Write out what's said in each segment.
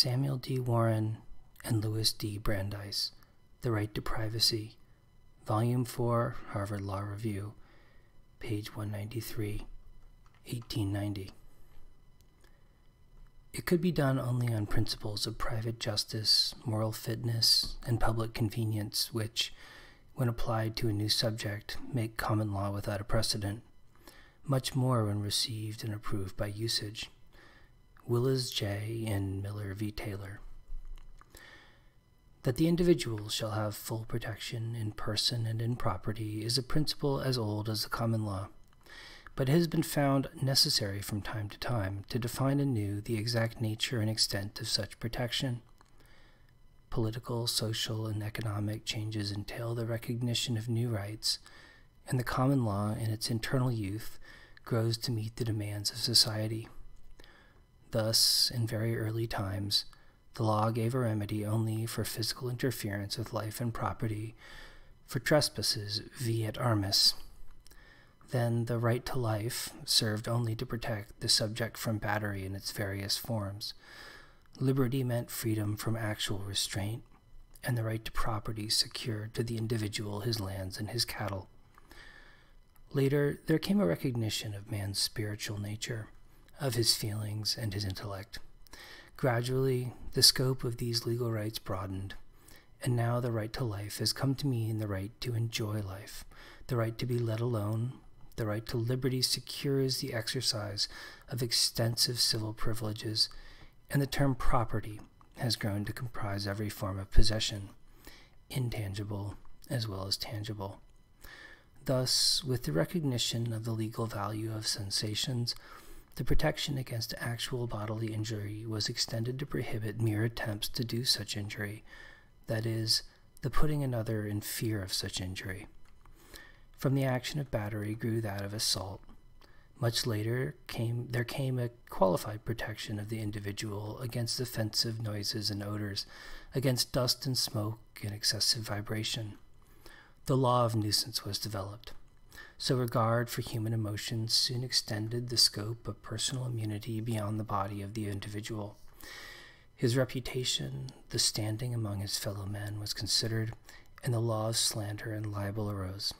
Samuel D. Warren and Louis D. Brandeis, The Right to Privacy, Volume 4, Harvard Law Review, page 193, 1890. It could be done only on principles of private justice, moral fitness, and public convenience, which, when applied to a new subject, make common law without a precedent, much more when received and approved by usage. Willis J. and Miller v. Taylor. That the individual shall have full protection in person and in property is a principle as old as the common law, but it has been found necessary from time to time to define anew the exact nature and extent of such protection. Political, social, and economic changes entail the recognition of new rights, and the common law in its internal youth grows to meet the demands of society. Thus, in very early times, the law gave a remedy only for physical interference with life and property, for trespasses vi et armis. Then the right to life served only to protect the subject from battery in its various forms. Liberty meant freedom from actual restraint, and the right to property secured to the individual his lands and his cattle. Later, there came a recognition of man's spiritual nature, of his feelings and his intellect. Gradually, the scope of these legal rights broadened, and now the right to life has come to mean the right to enjoy life, the right to be let alone. The right to liberty secures the exercise of extensive civil privileges, and the term property has grown to comprise every form of possession, intangible as well as tangible. Thus, with the recognition of the legal value of sensations, the protection against actual bodily injury was extended to prohibit mere attempts to do such injury, that is, the putting another in fear of such injury. From the action of battery grew that of assault. Much later there came a qualified protection of the individual against offensive noises and odors, against dust and smoke and excessive vibration. The law of nuisance was developed. So regard for human emotions soon extended the scope of personal immunity beyond the body of the individual. His reputation, the standing among his fellow men, was considered, and the law of slander and libel arose.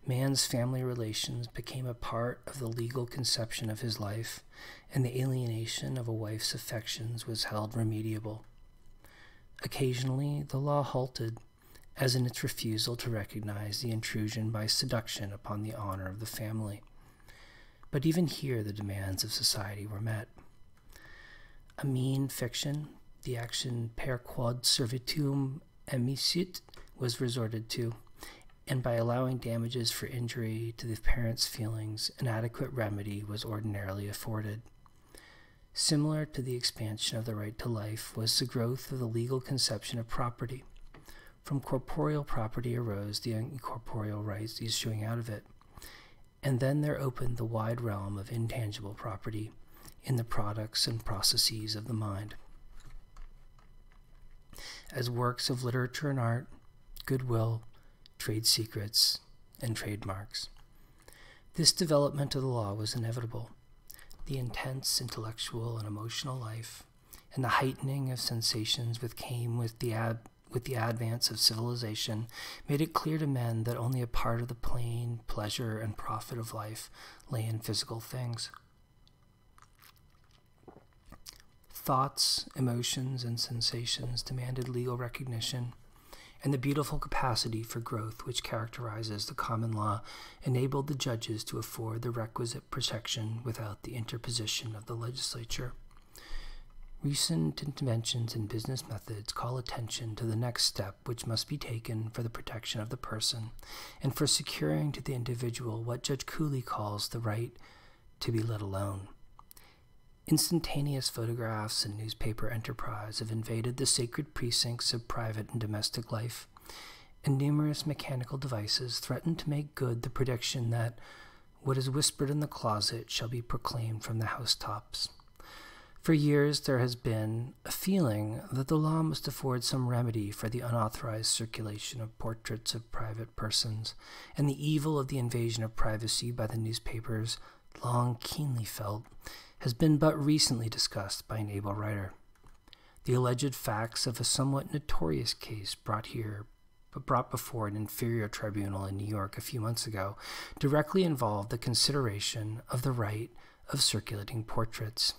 Man's family relations became a part of the legal conception of his life, and the alienation of a wife's affections was held remediable. Occasionally, the law halted, as in its refusal to recognize the intrusion by seduction upon the honor of the family. But even here the demands of society were met. A mean fiction, the action per quod servituum emisit, was resorted to, and by allowing damages for injury to the parent's feelings, an adequate remedy was ordinarily afforded. Similar to the expansion of the right to life was the growth of the legal conception of property. From corporeal property arose the incorporeal rights issuing out of it, and then there opened the wide realm of intangible property in the products and processes of the mind. As works of literature and art, goodwill, trade secrets, and trademarks. This development of the law was inevitable. The intense intellectual and emotional life, and the heightening of sensations which came with the advance of civilization, made it clear to men that only a part of the plain pleasure and profit of life lay in physical things. Thoughts, emotions, and sensations demanded legal recognition, and the beautiful capacity for growth which characterizes the common law enabled the judges to afford the requisite protection without the interposition of the legislature. Recent interventions in business methods call attention to the next step which must be taken for the protection of the person, and for securing to the individual what Judge Cooley calls the right to be let alone. Instantaneous photographs and newspaper enterprise have invaded the sacred precincts of private and domestic life, and numerous mechanical devices threaten to make good the prediction that what is whispered in the closet shall be proclaimed from the housetops. For years there has been a feeling that the law must afford some remedy for the unauthorized circulation of portraits of private persons, and the evil of the invasion of privacy by the newspapers, long keenly felt, has been but recently discussed by an able writer. The alleged facts of a somewhat notorious case brought before an inferior tribunal in New York a few months ago directly involved the consideration of the right of circulating portraits,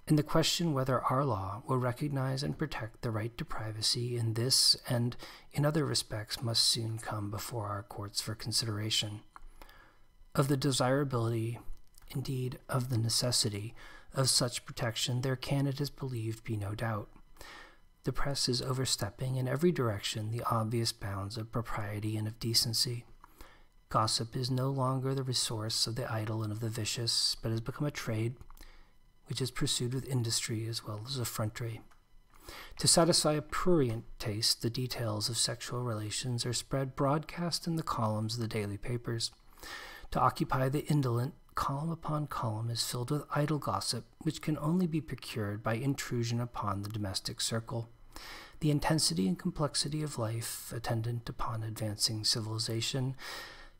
and the question whether our law will recognize and protect the right to privacy in this and in other respects must soon come before our courts for consideration. Of the desirability, indeed of the necessity, of such protection there can, it is believed, be no doubt. The press is overstepping in every direction the obvious bounds of propriety and of decency. Gossip is no longer the resource of the idle and of the vicious, but has become a trade which is pursued with industry as well as effrontery. To satisfy a prurient taste, the details of sexual relations are spread broadcast in the columns of the daily papers. To occupy the indolent, column upon column is filled with idle gossip, which can only be procured by intrusion upon the domestic circle. The intensity and complexity of life, attendant upon advancing civilization,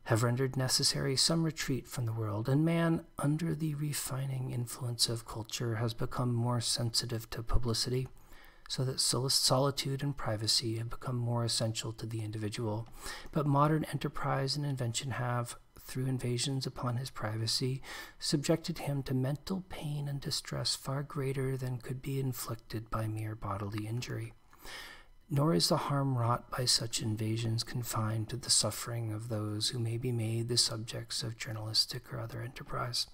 have rendered necessary some retreat from the world, and man, under the refining influence of culture, has become more sensitive to publicity, so that solitude and privacy have become more essential to the individual. But modern enterprise and invention have, through invasions upon his privacy, subjected him to mental pain and distress far greater than could be inflicted by mere bodily injury. Nor is the harm wrought by such invasions confined to the suffering of those who may be made the subjects of journalistic or other enterprise.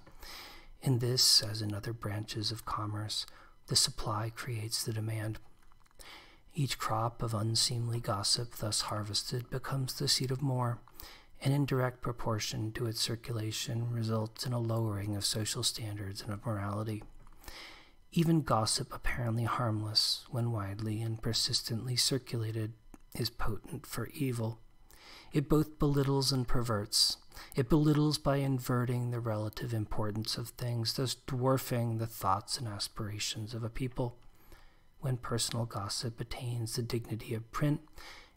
In this, as in other branches of commerce, the supply creates the demand. Each crop of unseemly gossip thus harvested becomes the seed of more, and in direct proportion to its circulation results in a lowering of social standards and of morality. Even gossip apparently harmless, when widely and persistently circulated, is potent for evil. It both belittles and perverts. It belittles by inverting the relative importance of things, thus dwarfing the thoughts and aspirations of a people. When personal gossip attains the dignity of print,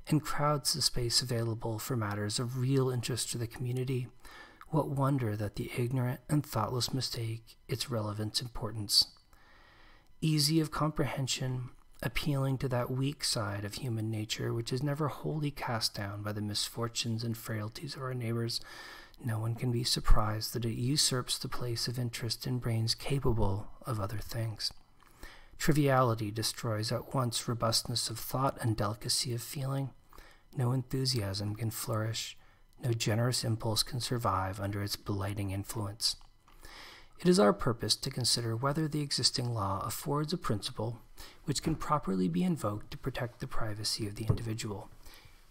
and crowds the space available for matters of real interest to the community, what wonder that the ignorant and thoughtless mistake its relevant importance. Easy of comprehension, appealing to that weak side of human nature which is never wholly cast down by the misfortunes and frailties of our neighbors, no one can be surprised that it usurps the place of interest in brains capable of other things. Triviality destroys at once robustness of thought and delicacy of feeling. No enthusiasm can flourish. No generous impulse can survive under its blighting influence. It is our purpose to consider whether the existing law affords a principle which can properly be invoked to protect the privacy of the individual,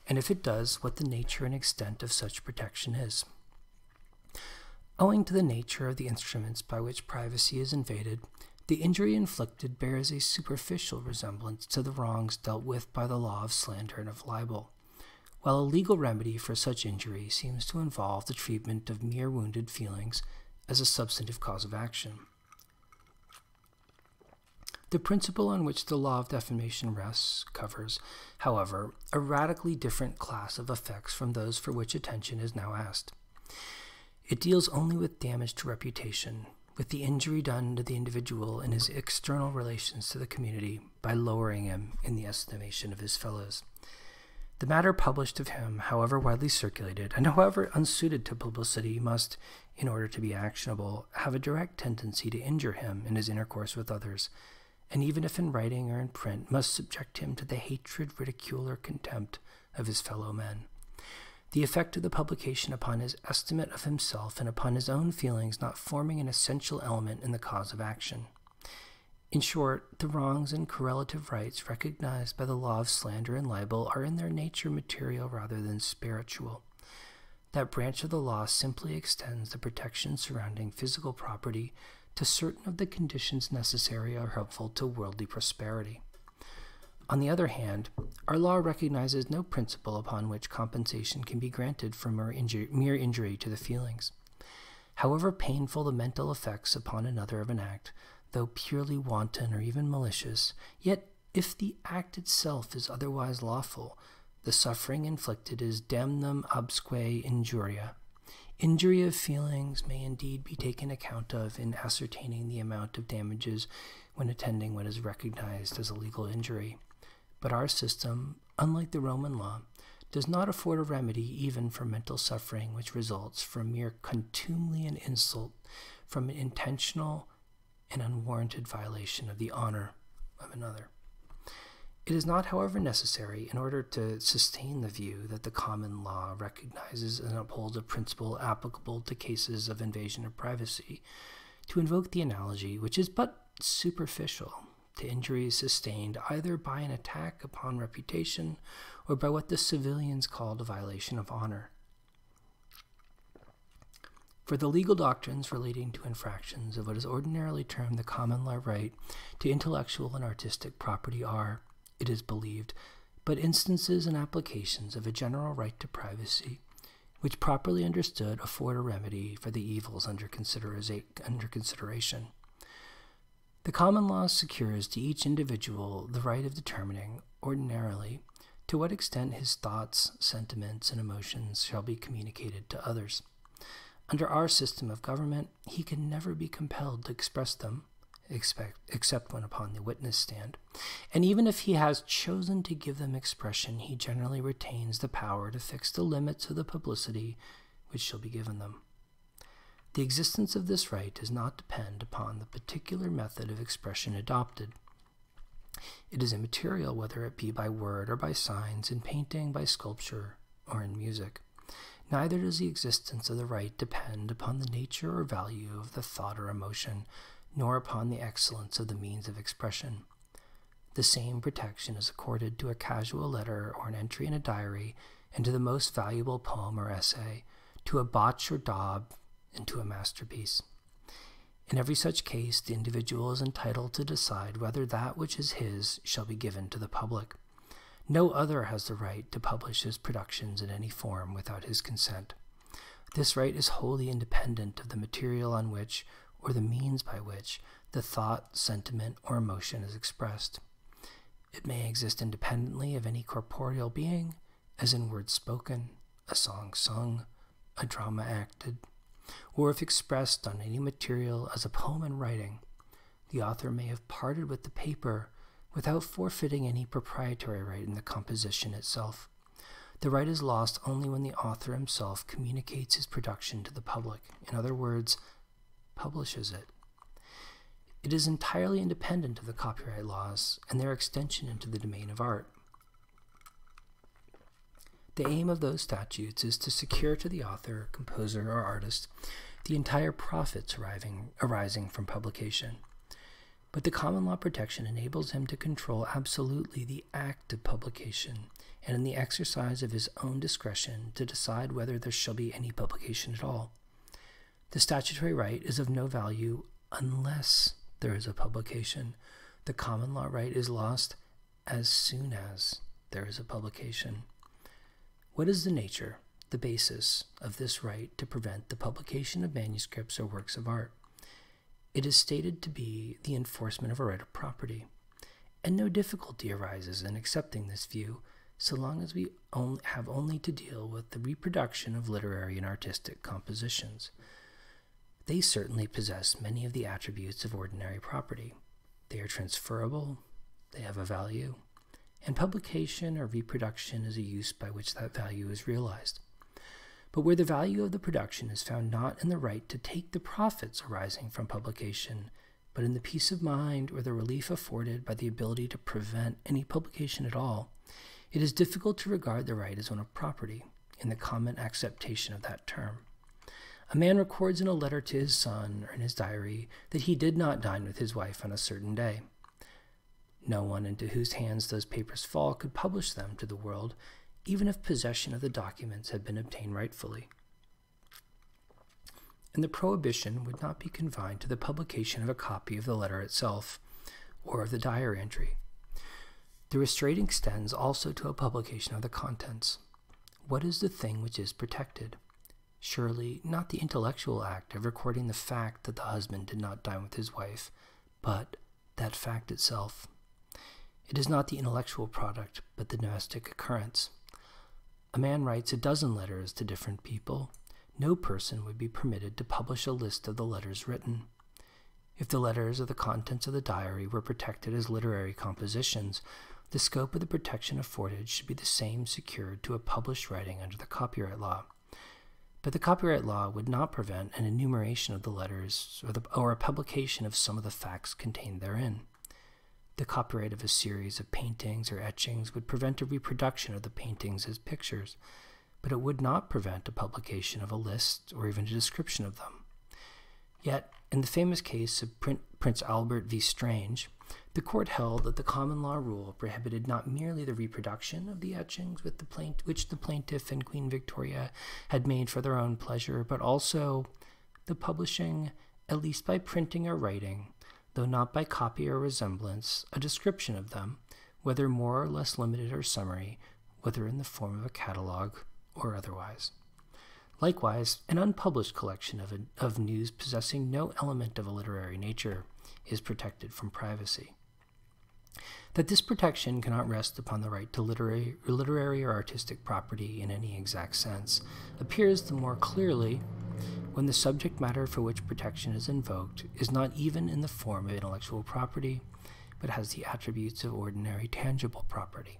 and if it does, what the nature and extent of such protection is. Owing to the nature of the instruments by which privacy is invaded, the injury inflicted bears a superficial resemblance to the wrongs dealt with by the law of slander and of libel, while a legal remedy for such injury seems to involve the treatment of mere wounded feelings as a substantive cause of action. The principle on which the law of defamation rests covers, however, a radically different class of effects from those for which attention is now asked. It deals only with damage to reputation, with the injury done to the individual in his external relations to the community by lowering him in the estimation of his fellows. The matter published of him, however widely circulated, and however unsuited to publicity, must, in order to be actionable, have a direct tendency to injure him in his intercourse with others, and even if in writing or in print, must subject him to the hatred, ridicule, or contempt of his fellow men. The effect of the publication upon his estimate of himself and upon his own feelings not forming an essential element in the cause of action. In short, the wrongs and correlative rights recognized by the law of slander and libel are in their nature material rather than spiritual. That branch of the law simply extends the protection surrounding physical property to certain of the conditions necessary or helpful to worldly prosperity. On the other hand, our law recognizes no principle upon which compensation can be granted for mere injury to the feelings. However painful the mental effects upon another of an act, though purely wanton or even malicious, yet if the act itself is otherwise lawful, the suffering inflicted is damnum absque injuria. Injury of feelings may indeed be taken account of in ascertaining the amount of damages when attending what is recognized as a legal injury. But our system, unlike the Roman law, does not afford a remedy even for mental suffering which results from mere contumely and insult from an intentional and unwarranted violation of the honor of another. It is not, however, necessary, in order to sustain the view that the common law recognizes and upholds a principle applicable to cases of invasion of privacy, to invoke the analogy, which is but superficial, to injuries sustained either by an attack upon reputation or by what the civilians called a violation of honor. For the legal doctrines relating to infractions of what is ordinarily termed the common law right to intellectual and artistic property are, it is believed, but instances and applications of a general right to privacy, which properly understood afford a remedy for the evils under consideration. The common law secures to each individual the right of determining, ordinarily, to what extent his thoughts, sentiments, and emotions shall be communicated to others. Under our system of government, he can never be compelled to express them, except when upon the witness stand, and even if he has chosen to give them expression, he generally retains the power to fix the limits of the publicity which shall be given them. The existence of this right does not depend upon the particular method of expression adopted. It is immaterial whether it be by word or by signs, in painting, by sculpture, or in music. Neither does the existence of the right depend upon the nature or value of the thought or emotion, nor upon the excellence of the means of expression. The same protection is accorded to a casual letter or an entry in a diary, and to the most valuable poem or essay, to a botch or daub, and to a masterpiece. In every such case, the individual is entitled to decide whether that which is his shall be given to the public. No other has the right to publish his productions in any form without his consent. This right is wholly independent of the material on which, or the means by which, the thought, sentiment, or emotion is expressed. It may exist independently of any corporeal being, as in words spoken, a song sung, a drama acted, or if expressed on any material as a poem in writing. The author may have parted with the paper without forfeiting any proprietary right in the composition itself. The right is lost only when the author himself communicates his production to the public, in other words, publishes it. It is entirely independent of the copyright laws and their extension into the domain of art. The aim of those statutes is to secure to the author, composer, or artist the entire profits arising from publication. But the common law protection enables him to control absolutely the act of publication, and in the exercise of his own discretion to decide whether there shall be any publication at all. The statutory right is of no value unless there is a publication. The common law right is lost as soon as there is a publication. What is the nature, the basis of this right to prevent the publication of manuscripts or works of art? It is stated to be the enforcement of a right of property, and no difficulty arises in accepting this view so long as we have only to deal with the reproduction of literary and artistic compositions. They certainly possess many of the attributes of ordinary property. They are transferable, they have a value, and publication or reproduction is a use by which that value is realized. But where the value of the production is found not in the right to take the profits arising from publication, but in the peace of mind or the relief afforded by the ability to prevent any publication at all, it is difficult to regard the right as one of property, in the common acceptation of that term. A man records in a letter to his son or in his diary that he did not dine with his wife on a certain day. No one into whose hands those papers fall could publish them to the world, even if possession of the documents had been obtained rightfully. And the prohibition would not be confined to the publication of a copy of the letter itself, or of the diary entry. The restraint extends also to a publication of the contents. What is the thing which is protected? Surely not the intellectual act of recording the fact that the husband did not dine with his wife, but that fact itself. It is not the intellectual product, but the domestic occurrence. A man writes a dozen letters to different people. no person would be permitted to publish a list of the letters written. If the letters or the contents of the diary were protected as literary compositions, the scope of the protection afforded should be the same secured to a published writing under the copyright law. But the copyright law would not prevent an enumeration of the letters or a publication of some of the facts contained therein. The copyright of a series of paintings or etchings would prevent a reproduction of the paintings as pictures, but it would not prevent a publication of a list or even a description of them. Yet, in the famous case of Prince Albert v. Strange, the court held that the common law rule prohibited not merely the reproduction of the etchings which the plaintiff and Queen Victoria had made for their own pleasure, but also the publishing, at least by printing or writing, though not by copy or resemblance, a description of them, whether more or less limited or summary, whether in the form of a catalogue or otherwise. Likewise, an unpublished collection of news possessing no element of a literary nature is protected from privacy. That this protection cannot rest upon the right to literary or artistic property in any exact sense appears the more clearly when the subject matter for which protection is invoked is not even in the form of intellectual property, but has the attributes of ordinary tangible property.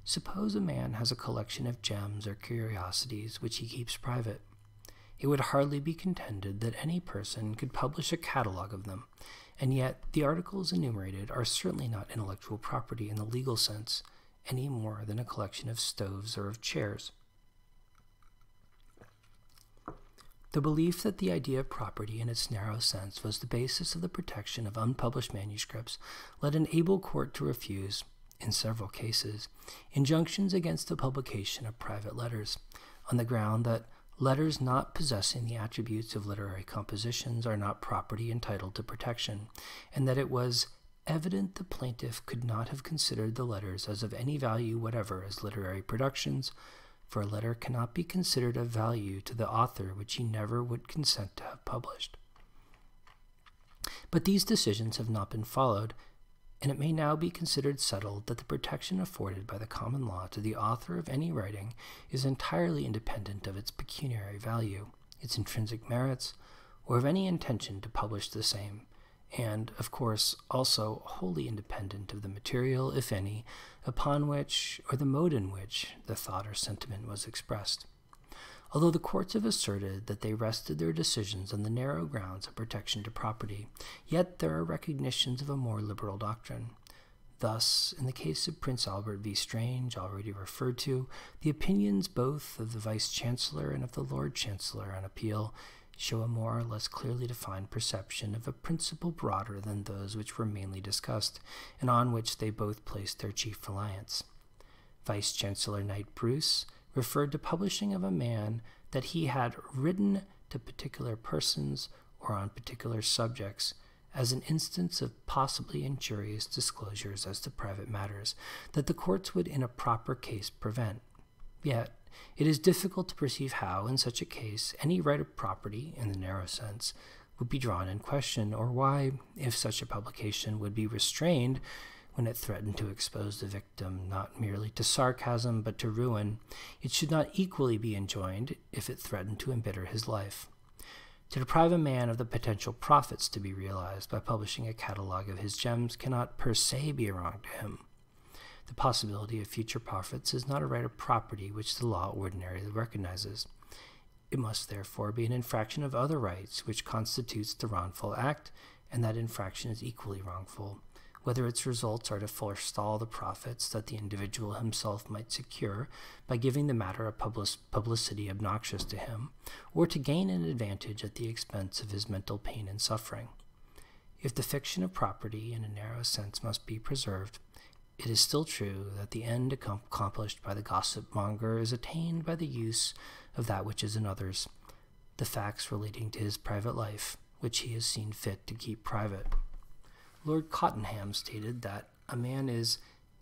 Suppose a man has a collection of gems or curiosities which he keeps private. It would hardly be contended that any person could publish a catalogue of them, and yet the articles enumerated are certainly not intellectual property in the legal sense, any more than a collection of stoves or of chairs. The belief that the idea of property in its narrow sense was the basis of the protection of unpublished manuscripts led an able court to refuse, in several cases, injunctions against the publication of private letters, on the ground that letters not possessing the attributes of literary compositions are not property entitled to protection, and that it was evident the plaintiff could not have considered the letters as of any value whatever as literary productions, for a letter cannot be considered of value to the author which he never would consent to have published. But these decisions have not been followed, and it may now be considered settled that the protection afforded by the common law to the author of any writing is entirely independent of its pecuniary value, its intrinsic merits, or of any intention to publish the same, and, of course, also wholly independent of the material, if any, upon which, or the mode in which, the thought or sentiment was expressed. Although the courts have asserted that they rested their decisions on the narrow grounds of protection to property, yet there are recognitions of a more liberal doctrine. Thus, in the case of Prince Albert v. Strange, already referred to, the opinions both of the Vice-Chancellor and of the Lord Chancellor on appeal show a more or less clearly defined perception of a principle broader than those which were mainly discussed, and on which they both placed their chief reliance. Vice-Chancellor Knight Bruce referred to publishing of a man that he had written to particular persons or on particular subjects as an instance of possibly injurious disclosures as to private matters that the courts would in a proper case prevent. Yet, it is difficult to perceive how, in such a case, any right of property, in the narrow sense, would be drawn in question, or why, if such a publication would be restrained when it threatened to expose the victim not merely to sarcasm but to ruin, it should not equally be enjoined if it threatened to embitter his life. To deprive a man of the potential profits to be realized by publishing a catalogue of his gems cannot per se be wrong to him. The possibility of future profits is not a right of property which the law ordinarily recognizes. It must therefore be an infraction of other rights which constitutes the wrongful act, and that infraction is equally wrongful, whether its results are to forestall the profits that the individual himself might secure by giving the matter a publicity obnoxious to him, or to gain an advantage at the expense of his mental pain and suffering. If the fiction of property in a narrow sense must be preserved, it is still true that the end accomplished by the gossip-monger is attained by the use of that which is another's, the facts relating to his private life, which he has seen fit to keep private. Lord Cottenham stated that a man is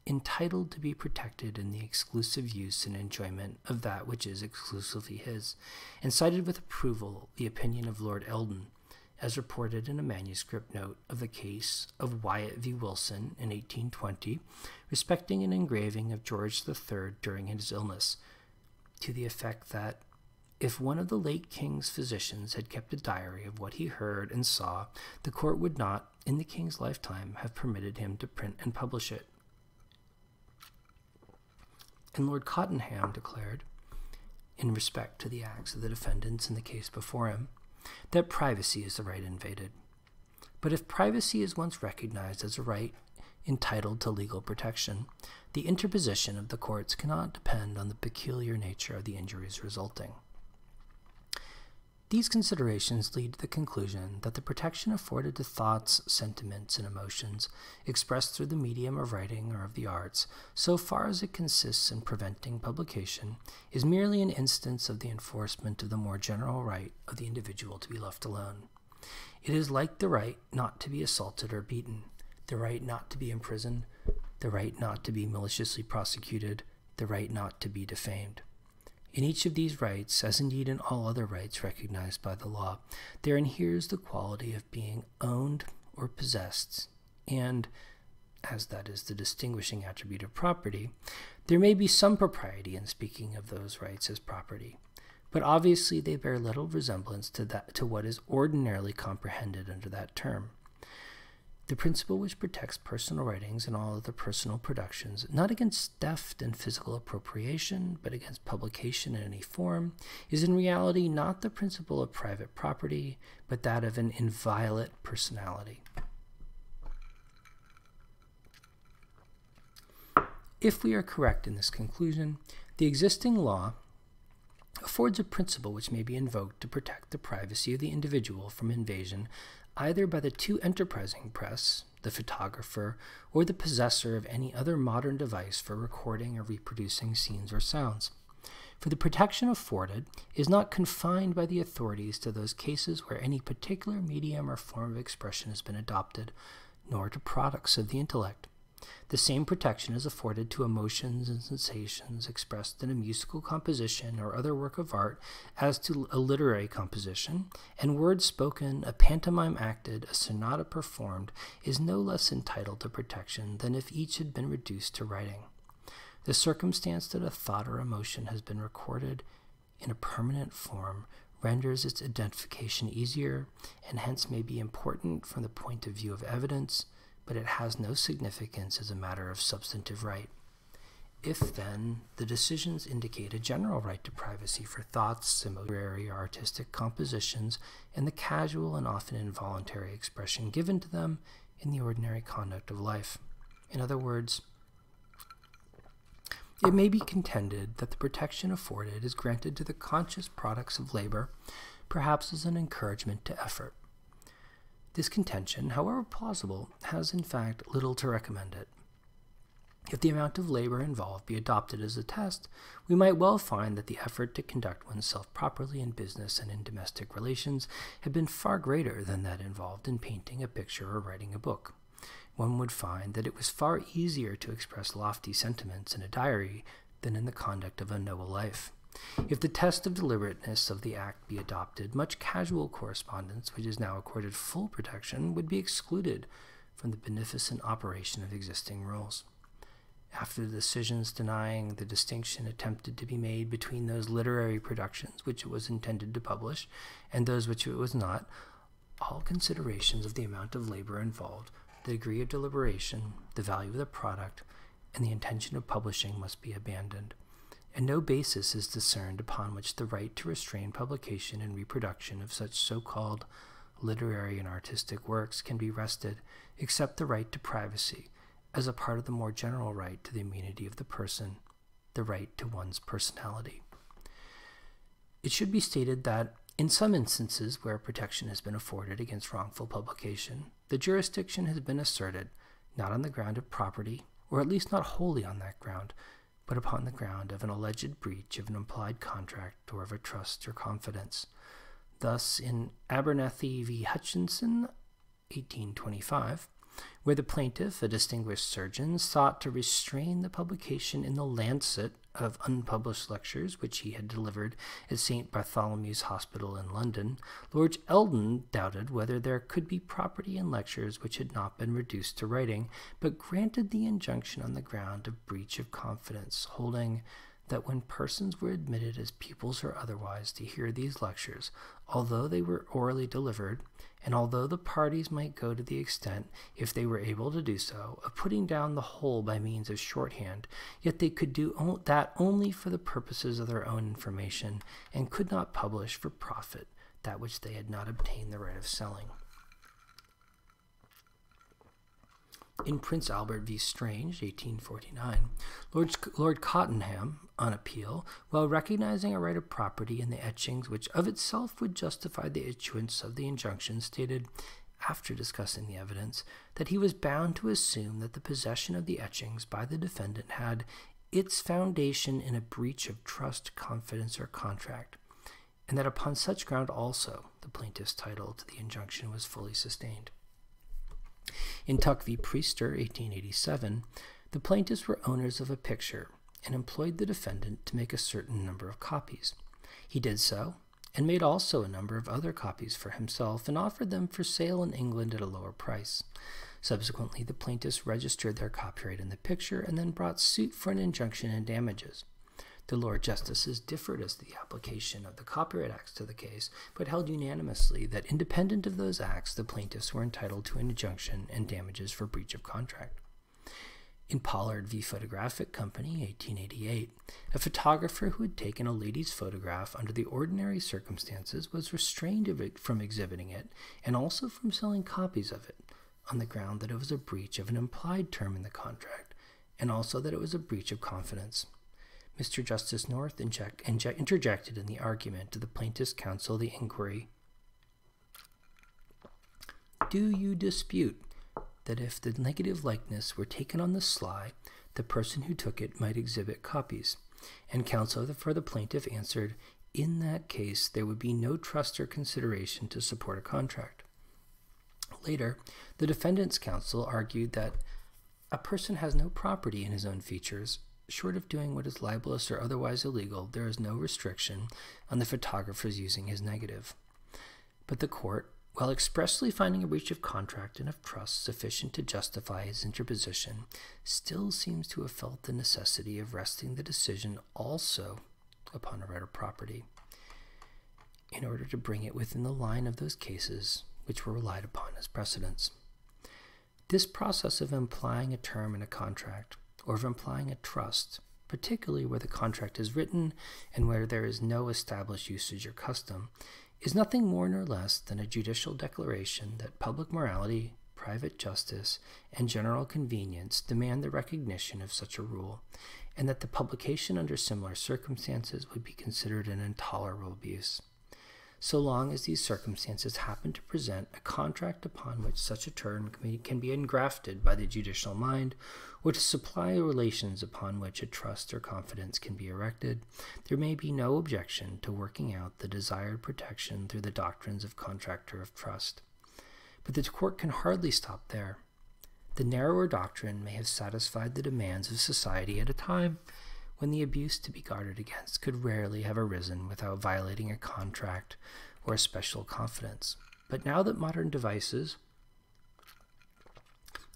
entitled to be protected in the exclusive use and enjoyment of that which is exclusively his, and cited with approval the opinion of Lord Eldon, as reported in a manuscript note of the case of Wyatt v. Wilson in 1820, respecting an engraving of George III during his illness, to the effect that If one of the late king's physicians had kept a diary of what he heard and saw, the court would not, in the king's lifetime, have permitted him to print and publish it. And Lord Cottenham declared, in respect to the acts of the defendants in the case before him, that privacy is the right invaded. But if privacy is once recognized as a right entitled to legal protection, the interposition of the courts cannot depend on the peculiar nature of the injuries resulting. These considerations lead to the conclusion that the protection afforded to thoughts, sentiments, and emotions expressed through the medium of writing or of the arts, so far as it consists in preventing publication, is merely an instance of the enforcement of the more general right of the individual to be left alone. It is like the right not to be assaulted or beaten, the right not to be imprisoned, the right not to be maliciously prosecuted, the right not to be defamed. In each of these rights, as indeed in all other rights recognized by the law, there inheres the quality of being owned or possessed, and, as that is the distinguishing attribute of property, there may be some propriety in speaking of those rights as property, but obviously they bear little resemblance to what is ordinarily comprehended under that term. The principle which protects personal writings and all other personal productions, not against theft and physical appropriation, but against publication in any form, is in reality not the principle of private property, but that of an inviolate personality. If we are correct in this conclusion, the existing law affords a principle which may be invoked to protect the privacy of the individual from invasion either by the too enterprising press, the photographer, or the possessor of any other modern device for recording or reproducing scenes or sounds. For the protection afforded is not confined by the authorities to those cases where any particular medium or form of expression has been adopted, nor to products of the intellect. The same protection is afforded to emotions and sensations expressed in a musical composition or other work of art as to a literary composition, and words spoken, a pantomime acted, a sonata performed, is no less entitled to protection than if each had been reduced to writing. The circumstance that a thought or emotion has been recorded in a permanent form renders its identification easier, and hence may be important from the point of view of evidence, but it has no significance as a matter of substantive right. If, then, the decisions indicate a general right to privacy for thoughts, literary or artistic compositions, and the casual and often involuntary expression given to them in the ordinary conduct of life. In other words, it may be contended that the protection afforded is granted to the conscious products of labor, perhaps as an encouragement to effort. This contention, however plausible, has in fact little to recommend it. If the amount of labor involved be adopted as a test, we might well find that the effort to conduct oneself properly in business and in domestic relations had been far greater than that involved in painting a picture or writing a book. One would find that it was far easier to express lofty sentiments in a diary than in the conduct of a noble life. If the test of deliberateness of the act be adopted, much casual correspondence, which is now accorded full protection, would be excluded from the beneficent operation of existing rules. After the decisions denying the distinction attempted to be made between those literary productions which it was intended to publish and those which it was not, all considerations of the amount of labor involved, the degree of deliberation, the value of the product, and the intention of publishing must be abandoned, and no basis is discerned upon which the right to restrain publication and reproduction of such so-called literary and artistic works can be rested, except the right to privacy, as a part of the more general right to the immunity of the person, the right to one's personality. It should be stated that, in some instances where protection has been afforded against wrongful publication, the jurisdiction has been asserted, not on the ground of property, or at least not wholly on that ground, but upon the ground of an alleged breach of an implied contract or of a trust or confidence. Thus, in Abernethy v. Hutchinson, 1825, where the plaintiff, a distinguished surgeon, sought to restrain the publication in the Lancet of unpublished lectures which he had delivered at St. Bartholomew's Hospital in London, Lord Eldon doubted whether there could be property in lectures which had not been reduced to writing, but granted the injunction on the ground of breach of confidence, holding that when persons were admitted as pupils or otherwise to hear these lectures, although they were orally delivered, and although the parties might go to the extent, if they were able to do so, of putting down the whole by means of shorthand, yet they could do that only for the purposes of their own information, and could not publish for profit that which they had not obtained the right of selling. In Prince Albert v. Strange, 1849, Lord Cottenham, on appeal, while recognizing a right of property in the etchings which of itself would justify the issuance of the injunction, stated, after discussing the evidence, that he was bound to assume that the possession of the etchings by the defendant had its foundation in a breach of trust, confidence, or contract, and that upon such ground also the plaintiff's title to the injunction was fully sustained. In Tuck v. Priester, 1887, the plaintiffs were owners of a picture and employed the defendant to make a certain number of copies. He did so, and made also a number of other copies for himself, and offered them for sale in England at a lower price. Subsequently, the plaintiffs registered their copyright in the picture and then brought suit for an injunction and damages. The Lord Justices differed as to the application of the Copyright Acts to the case, but held unanimously that independent of those acts, the plaintiffs were entitled to an injunction and damages for breach of contract. In Pollard v. Photographic Company, 1888, a photographer who had taken a lady's photograph under the ordinary circumstances was restrained from exhibiting it and also from selling copies of it, on the ground that it was a breach of an implied term in the contract, and also that it was a breach of confidence. Mr. Justice North interjected in the argument to the plaintiff's counsel the inquiry, "Do you dispute that if the negative likeness were taken on the sly, the person who took it might exhibit copies?" And counsel for the plaintiff answered, "In that case, there would be no trust or consideration to support a contract." Later, the defendant's counsel argued that a person has no property in his own features. Short of doing what is libelous or otherwise illegal, there is no restriction on the photographer's using his negative. But the court, while expressly finding a breach of contract and of trust sufficient to justify his interposition, still seems to have felt the necessity of resting the decision also upon a right of property, in order to bring it within the line of those cases which were relied upon as precedents. This process of implying a term in a contract, or of implying a trust, particularly where the contract is written and where there is no established usage or custom, is nothing more nor less than a judicial declaration that public morality, private justice, and general convenience demand the recognition of such a rule, and that the publication under similar circumstances would be considered an intolerable abuse. So long as these circumstances happen to present a contract upon which such a term can be engrafted by the judicial mind, or to supply relations upon which a trust or confidence can be erected, there may be no objection to working out the desired protection through the doctrines of contract or of trust. But the court can hardly stop there. The narrower doctrine may have satisfied the demands of society at a time when the abuse to be guarded against could rarely have arisen without violating a contract or a special confidence. But now that modern devices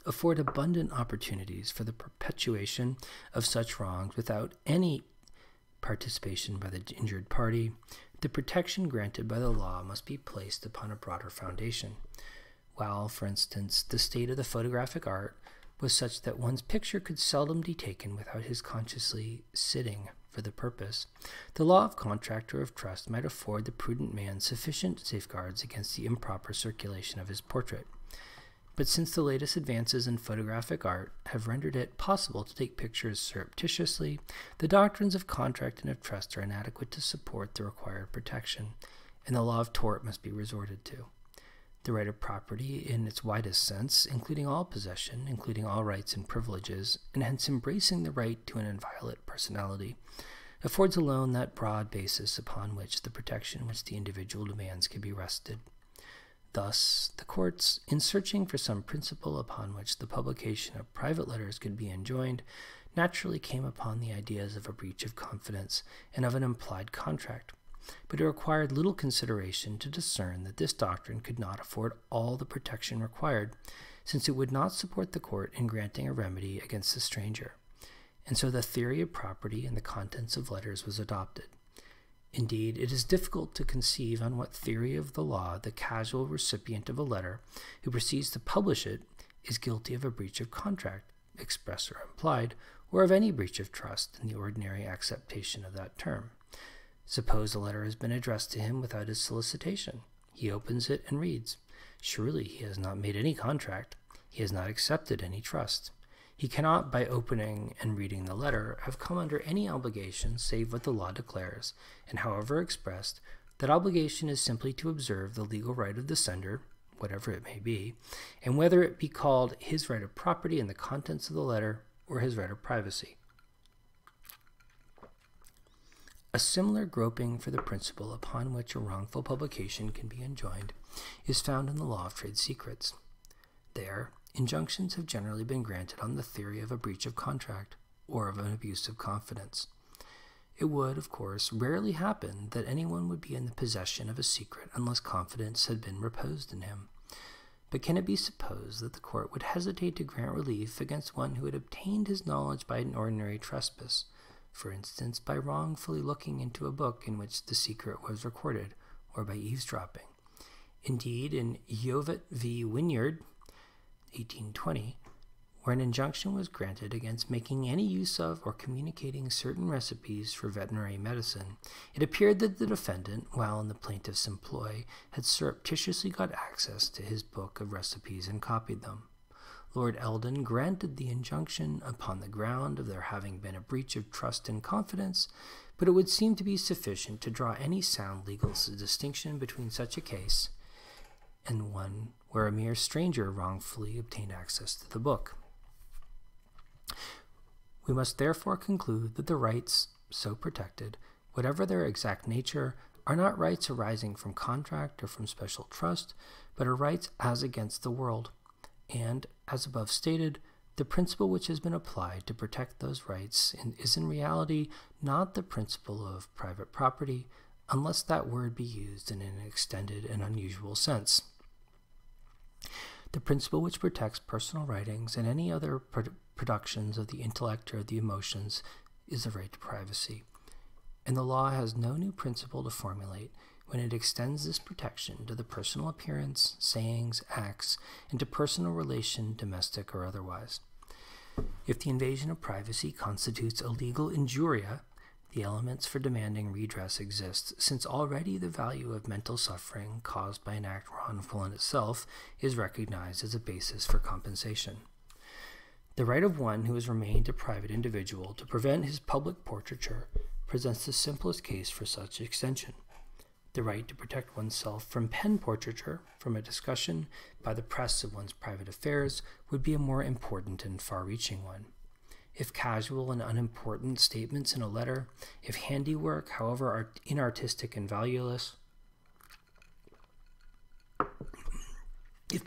afford abundant opportunities for the perpetuation of such wrongs without any participation by the injured party, the protection granted by the law must be placed upon a broader foundation. While, for instance, the state of the photographic art was such that one's picture could seldom be taken without his consciously sitting for the purpose, the law of contract or of trust might afford the prudent man sufficient safeguards against the improper circulation of his portrait. But since the latest advances in photographic art have rendered it possible to take pictures surreptitiously, the doctrines of contract and of trust are inadequate to support the required protection, and the law of tort must be resorted to. The right of property, in its widest sense, including all possession, including all rights and privileges, and hence embracing the right to an inviolate personality, affords alone that broad basis upon which the protection which the individual demands can be rested. Thus, the courts, in searching for some principle upon which the publication of private letters could be enjoined, naturally came upon the ideas of a breach of confidence and of an implied contract. But it required little consideration to discern that this doctrine could not afford all the protection required, since it would not support the court in granting a remedy against the stranger, and so the theory of property and the contents of letters was adopted. Indeed, it is difficult to conceive on what theory of the law the casual recipient of a letter who proceeds to publish it is guilty of a breach of contract, express or implied, or of any breach of trust in the ordinary acceptation of that term. Suppose a letter has been addressed to him without his solicitation. He opens it and reads. Surely he has not made any contract. He has not accepted any trust. He cannot, by opening and reading the letter, have come under any obligation save what the law declares, and however expressed, that obligation is simply to observe the legal right of the sender, whatever it may be, and whether it be called his right of property in the contents of the letter or his right of privacy. A similar groping for the principle upon which a wrongful publication can be enjoined is found in the law of trade secrets. There, injunctions have generally been granted on the theory of a breach of contract or of an abuse of confidence. It would, of course, rarely happen that anyone would be in the possession of a secret unless confidence had been reposed in him. But can it be supposed that the court would hesitate to grant relief against one who had obtained his knowledge by an ordinary trespass, for instance, by wrongfully looking into a book in which the secret was recorded, or by eavesdropping? Indeed, in Yovet v. Wynyard, 1820, where an injunction was granted against making any use of or communicating certain recipes for veterinary medicine, it appeared that the defendant, while in the plaintiff's employ, had surreptitiously got access to his book of recipes and copied them. Lord Eldon granted the injunction upon the ground of there having been a breach of trust and confidence, but it would seem to be sufficient to draw any sound legal distinction between such a case and one where a mere stranger wrongfully obtained access to the book. We must therefore conclude that the rights so protected, whatever their exact nature, are not rights arising from contract or from special trust, but are rights as against the world, and, as above stated, the principle which has been applied to protect those rights is in reality not the principle of private property, unless that word be used in an extended and unusual sense. The principle which protects personal writings and any other productions of the intellect or the emotions is the right to privacy, and the law has no new principle to formulate when it extends this protection to the personal appearance, sayings, acts, and to personal relation, domestic or otherwise. If the invasion of privacy constitutes a legal injuria, the elements for demanding redress exist, since already the value of mental suffering caused by an act wrongful in itself is recognized as a basis for compensation. The right of one who has remained a private individual to prevent his public portraiture presents the simplest case for such extension. The right to protect oneself from pen portraiture, from a discussion by the press of one's private affairs, would be a more important and far-reaching one. If casual and unimportant statements in a letter, if handiwork, however inartistic and valueless, if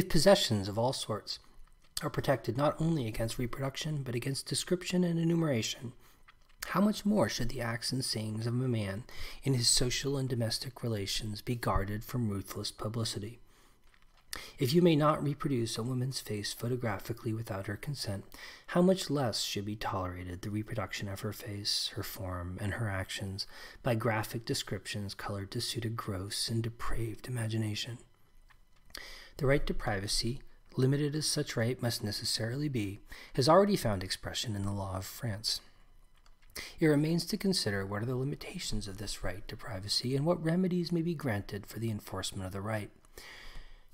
possessions of all sorts are protected not only against reproduction, but against description and enumeration, how much more should the acts and sayings of a man in his social and domestic relations be guarded from ruthless publicity? If you may not reproduce a woman's face photographically without her consent, how much less should be tolerated the reproduction of her face, her form, and her actions by graphic descriptions colored to suit a gross and depraved imagination? The right to privacy, limited as such right must necessarily be, has already found expression in the law of France. It remains to consider what are the limitations of this right to privacy and what remedies may be granted for the enforcement of the right.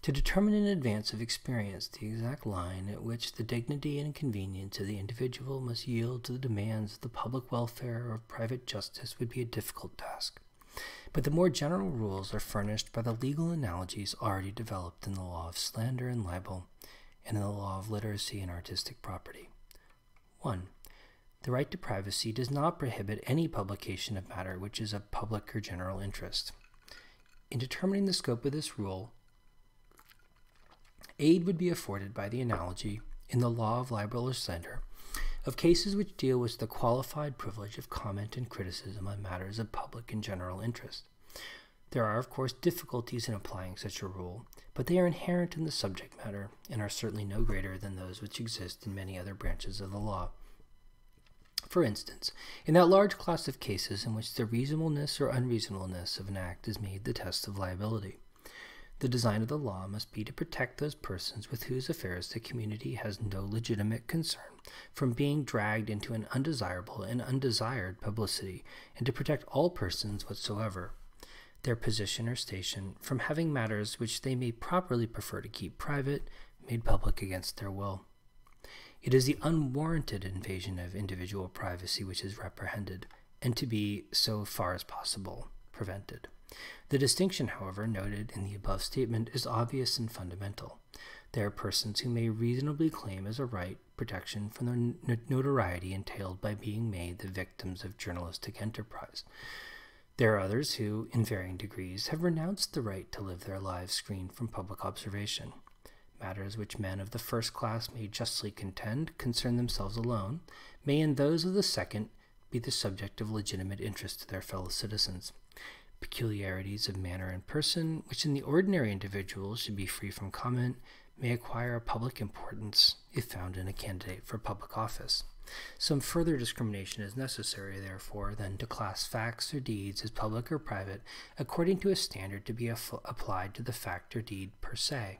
To determine in advance of experience the exact line at which the dignity and convenience of the individual must yield to the demands of the public welfare or of private justice would be a difficult task. But the more general rules are furnished by the legal analogies already developed in the law of slander and libel, and in the law of literacy and artistic property. 1. The right to privacy does not prohibit any publication of matter which is of public or general interest. In determining the scope of this rule, aid would be afforded by the analogy, in the law of libel or slander, of cases which deal with the qualified privilege of comment and criticism on matters of public and general interest. There are, of course, difficulties in applying such a rule, but they are inherent in the subject matter and are certainly no greater than those which exist in many other branches of the law. For instance, in that large class of cases in which the reasonableness or unreasonableness of an act is made the test of liability, the design of the law must be to protect those persons with whose affairs the community has no legitimate concern from being dragged into an undesirable and undesired publicity, and to protect all persons whatsoever, their position or station, from having matters which they may properly prefer to keep private made public against their will. It is the unwarranted invasion of individual privacy which is reprehended, and to be, so far as possible, prevented. The distinction, however, noted in the above statement is obvious and fundamental. There are persons who may reasonably claim as a right protection from the notoriety entailed by being made the victims of journalistic enterprise. There are others who, in varying degrees, have renounced the right to live their lives screened from public observation. Matters which men of the first class may justly contend concern themselves alone, may in those of the second be the subject of legitimate interest to their fellow citizens. Peculiarities of manner and person, which in the ordinary individual should be free from comment, may acquire a public importance if found in a candidate for public office. Some further discrimination is necessary, therefore, than to class facts or deeds as public or private, according to a standard to be applied to the fact or deed per se.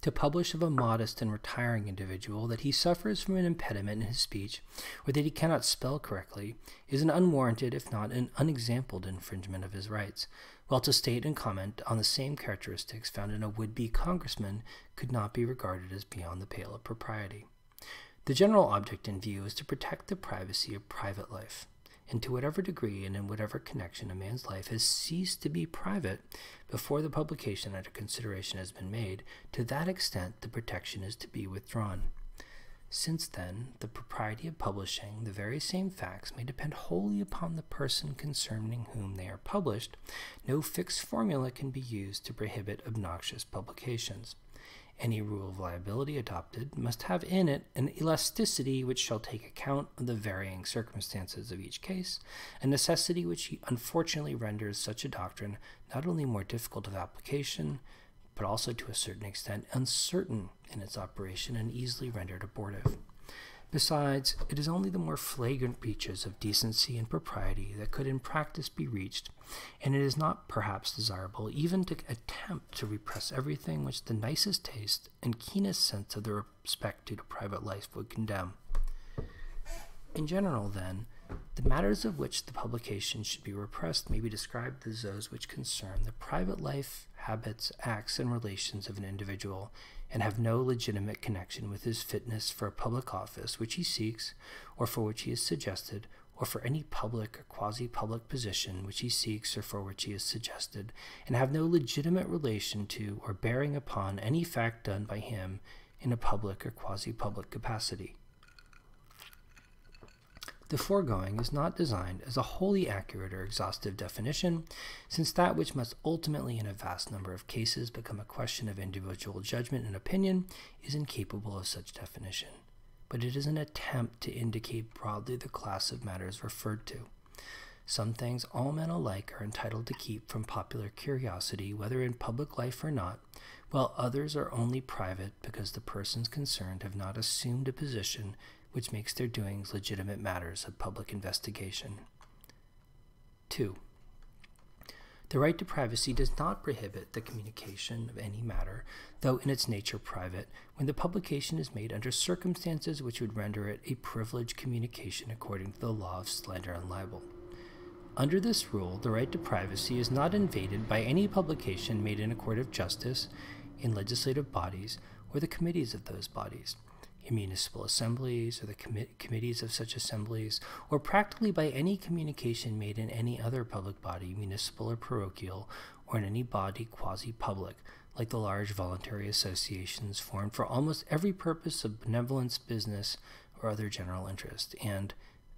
To publish of a modest and retiring individual that he suffers from an impediment in his speech, or that he cannot spell correctly, is an unwarranted, if not an unexampled, infringement of his rights, while to state and comment on the same characteristics found in a would-be congressman could not be regarded as beyond the pale of propriety. The general object in view is to protect the privacy of private life, and to whatever degree and in whatever connection a man's life has ceased to be private before the publication under consideration has been made, to that extent the protection is to be withdrawn. Since then, the propriety of publishing the very same facts may depend wholly upon the person concerning whom they are published, no fixed formula can be used to prohibit obnoxious publications. Any rule of liability adopted must have in it an elasticity which shall take account of the varying circumstances of each case, a necessity which unfortunately renders such a doctrine not only more difficult of application, but also to a certain extent uncertain in its operation and easily rendered abortive. Besides, it is only the more flagrant breaches of decency and propriety that could in practice be reached, and it is not perhaps desirable even to attempt to repress everything which the nicest taste and keenest sense of the respect due to private life would condemn. In general, then, the matters of which the publication should be repressed may be described as those which concern the private life, habits, acts, and relations of an individual, and have no legitimate connection with his fitness for a public office which he seeks, or for which he is suggested, or for any public or quasi-public position which he seeks or for which he is suggested, and have no legitimate relation to or bearing upon any fact done by him in a public or quasi-public capacity. The foregoing is not designed as a wholly accurate or exhaustive definition, since that which must ultimately in a vast number of cases become a question of individual judgment and opinion is incapable of such definition. But it is an attempt to indicate broadly the class of matters referred to. Some things all men alike are entitled to keep from popular curiosity, whether in public life or not, while others are only private because the persons concerned have not assumed a position which makes their doings legitimate matters of public investigation. 2. The right to privacy does not prohibit the communication of any matter, though in its nature private, when the publication is made under circumstances which would render it a privileged communication according to the law of slander and libel. Under this rule, the right to privacy is not invaded by any publication made in a court of justice, in legislative bodies, or the committees of those bodies, in municipal assemblies or the committees of such assemblies, or practically by any communication made in any other public body, municipal or parochial, or in any body quasi-public, like the large voluntary associations formed for almost every purpose of benevolence, business, or other general interest, and,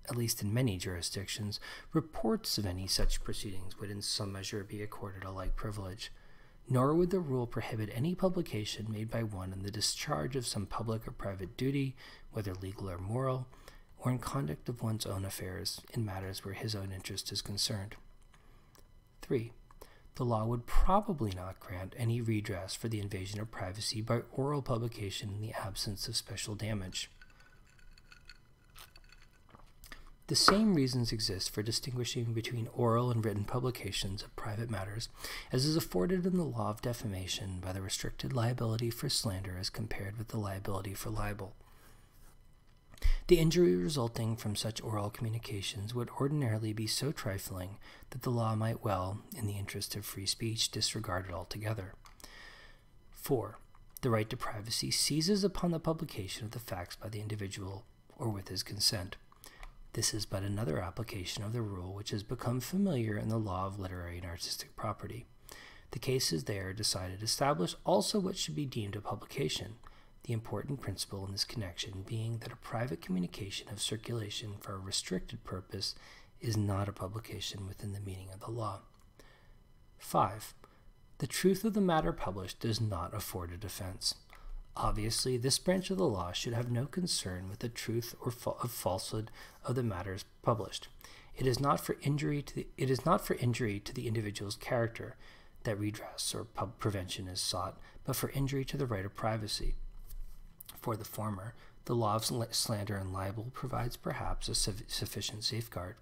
at least in many jurisdictions, reports of any such proceedings would in some measure be accorded a like privilege. Nor would the rule prohibit any publication made by one in the discharge of some public or private duty, whether legal or moral, or in conduct of one's own affairs in matters where his own interest is concerned. 3. The law would probably not grant any redress for the invasion of privacy by oral publication in the absence of special damage. The same reasons exist for distinguishing between oral and written publications of private matters, as is afforded in the law of defamation by the restricted liability for slander as compared with the liability for libel. The injury resulting from such oral communications would ordinarily be so trifling that the law might well, in the interest of free speech, disregard it altogether. 4. The right to privacy seizes upon the publication of the facts by the individual or with his consent. This is but another application of the rule which has become familiar in the law of literary and artistic property. The cases there decided establish also what should be deemed a publication, the important principle in this connection being that a private communication of circulation for a restricted purpose is not a publication within the meaning of the law. 5. The truth of the matter published does not afford a defense. Obviously, this branch of the law should have no concern with the truth or falsehood of the matters published. It is not for injury to the individual's character that redress or prevention is sought, but for injury to the right of privacy. For the former, the law of slander and libel provides perhaps a sufficient safeguard.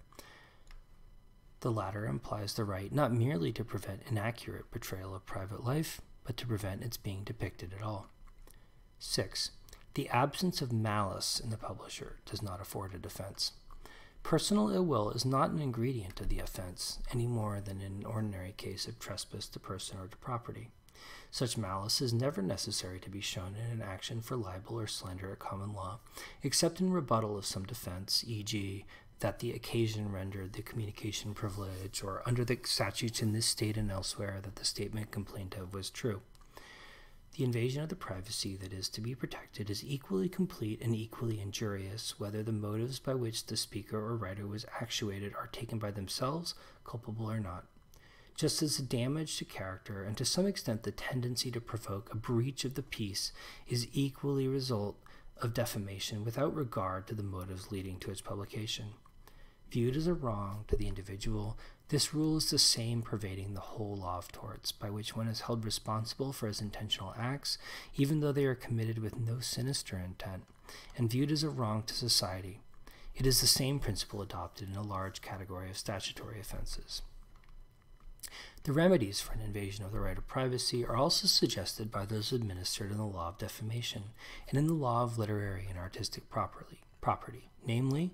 The latter implies the right not merely to prevent inaccurate portrayal of private life, but to prevent its being depicted at all. 6. The absence of malice in the publisher does not afford a defense. Personal ill will is not an ingredient of the offense, any more than in an ordinary case of trespass to person or to property. Such malice is never necessary to be shown in an action for libel or slander at common law, except in rebuttal of some defense, e.g., that the occasion rendered the communication privilege, or under the statutes in this state and elsewhere that the statement complained of was true. The invasion of the privacy that is to be protected is equally complete and equally injurious, whether the motives by which the speaker or writer was actuated are taken by themselves, culpable or not. Just as the damage to character and to some extent the tendency to provoke a breach of the peace is equally a result of defamation without regard to the motives leading to its publication. Viewed as a wrong to the individual, this rule is the same pervading the whole law of torts, by which one is held responsible for his intentional acts, even though they are committed with no sinister intent, and viewed as a wrong to society. It is the same principle adopted in a large category of statutory offenses. The remedies for an invasion of the right of privacy are also suggested by those administered in the law of defamation and in the law of literary and artistic property, namely,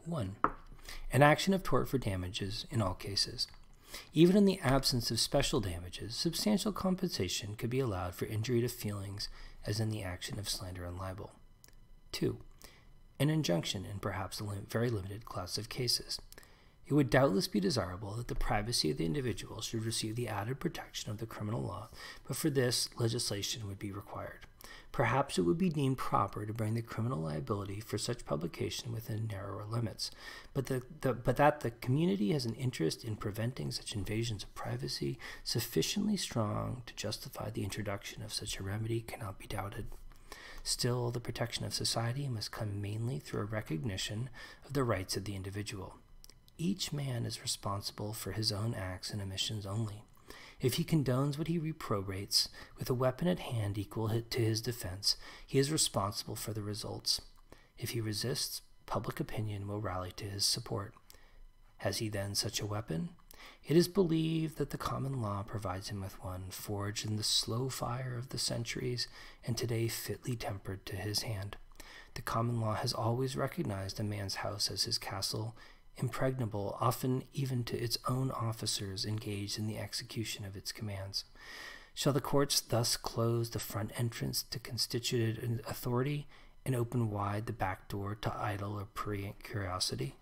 1. An action of tort for damages in all cases. Even in the absence of special damages, substantial compensation could be allowed for injury to feelings, as in the action of slander and libel. 2. An injunction in perhaps a very limited class of cases. It would doubtless be desirable that the privacy of the individual should receive the added protection of the criminal law, but for this, legislation would be required. Perhaps it would be deemed proper to bring the criminal liability for such publication within narrower limits, but that the community has an interest in preventing such invasions of privacy sufficiently strong to justify the introduction of such a remedy cannot be doubted. Still, the protection of society must come mainly through a recognition of the rights of the individual. Each man is responsible for his own acts and omissions only. If he condones what he reprobates, with a weapon at hand equal to his defense, he is responsible for the results. If he resists, public opinion will rally to his support. Has he then such a weapon? It is believed that the common law provides him with one, forged in the slow fire of the centuries, and today fitly tempered to his hand. The common law has always recognized a man's house as his castle, impregnable, often even to its own officers engaged in the execution of its commands. Shall the courts thus close the front entrance to constituted authority and open wide the back door to idle or prurient curiosity?